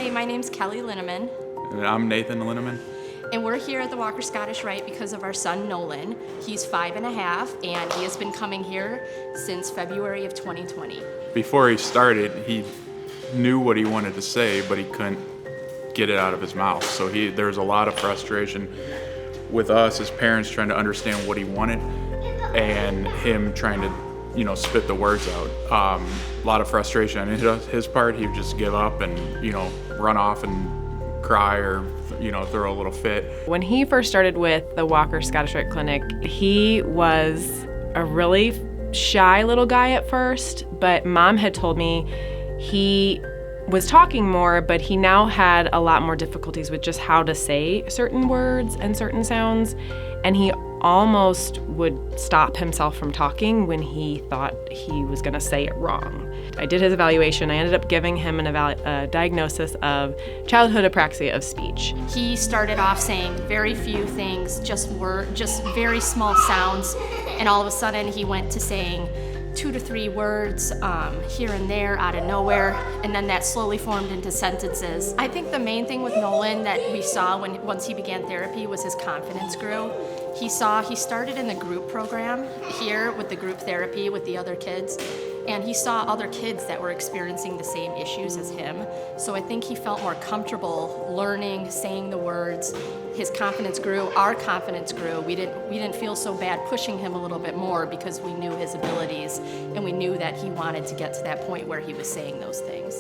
Hi, my name's Kelly Linneman, And I'm Nathan Linneman. and we're here at the Walker Scottish Rite because of our son Nolan. He's 5.5, and he has been coming here since February of 2020. Before he started, he knew what he wanted to say, but he couldn't get it out of his mouth. So there's a lot of frustration with us as parents trying to understand what he wanted and him trying to, spit the words out. A lot of frustration on his part. He would just give up and, run off and cry or, throw a little fit. When he first started with the Walker Scottish Rite Clinic, he was a really shy little guy at first, but Mom had told me he was talking more, but he now had a lot more difficulties with just how to say certain words and certain sounds, and he almost would stop himself from talking when he thought he was going to say it wrong. I did his evaluation. I ended up giving him a diagnosis of childhood apraxia of speech. He started off saying very few things, just very small sounds, and all of a sudden he went to saying 2 to 3 words here and there out of nowhere, and then that slowly formed into sentences. I think the main thing with Nolan that we saw once he began therapy was his confidence grew. He started in the group program here with the group therapy with the other kids, and he saw other kids that were experiencing the same issues as him. So I think he felt more comfortable learning, saying the words. His confidence grew, our confidence grew. We didn't feel so bad pushing him a little bit more because we knew his abilities and we knew that he wanted to get to that point where he was saying those things.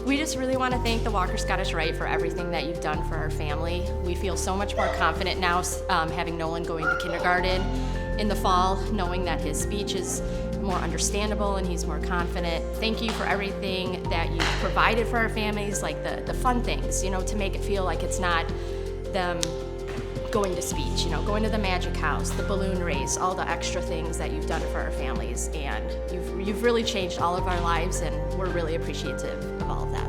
We just really want to thank the Walker Scottish Rite for everything that you've done for our family. We feel so much more confident now having Nolan going to kindergarten in the fall, knowing that his speech is more understandable and he's more confident. Thank you for everything that you've provided for our families, like the fun things, to make it feel like it's not them going to speech, going to the magic house, the balloon race, all the extra things that you've done for our families. And you've really changed all of our lives, and we're really appreciative of all of that.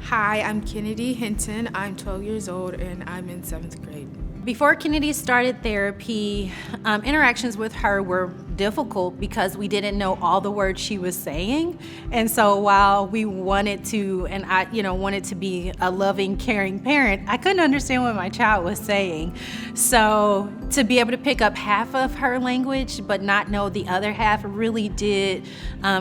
Hi, I'm Kennedy Hinton. I'm 12 years old and I'm in 7th grade. Before Kennedy started therapy, interactions with her were difficult because we didn't know all the words she was saying. And so while we wanted to, and I, wanted to be a loving, caring parent, I couldn't understand what my child was saying. So to be able to pick up half of her language but not know the other half really did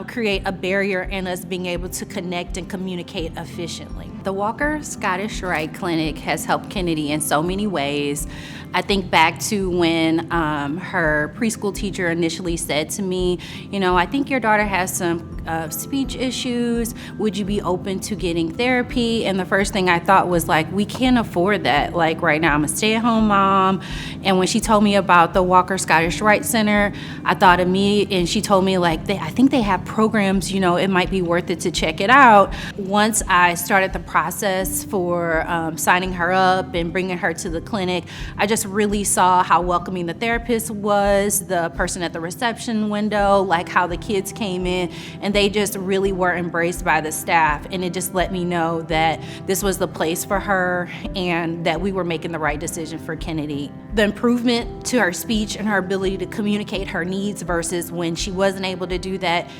create a barrier in us being able to connect and communicate efficiently. The Walker Scottish Rite Clinic has helped Kennedy in so many ways. I think back to when her preschool teacher initially said to me, I think your daughter has some speech issues. Would you be open to getting therapy? And the first thing I thought was we can't afford that. Right now I'm a stay-at-home mom. And when she told me about the Walker Scottish Rite Center, I thought of me, and she told me I think they have programs, it might be worth it to check it out. Once I started the process for signing her up and bringing her to the clinic, I just really saw how welcoming the therapist was, the person at the reception window, how the kids came in, and they just really were embraced by the staff. And it just let me know that this was the place for her and that we were making the right decision for Kennedy. The improvement to her speech and her ability to communicate her needs versus when she wasn't able to do that,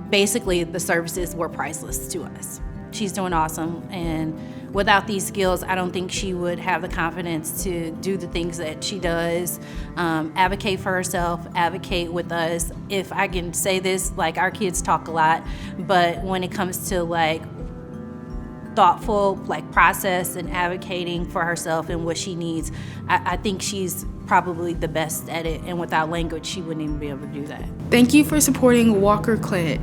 basically the services were priceless to us. She's doing awesome, and without these skills, I don't think she would have the confidence to do the things that she does, advocate for herself, advocate with us. If I can say this, our kids talk a lot, but when it comes to thoughtful process and advocating for herself and what she needs, I think she's probably the best at it, and without language, she wouldn't even be able to do that. Thank you for supporting Walker Clinic.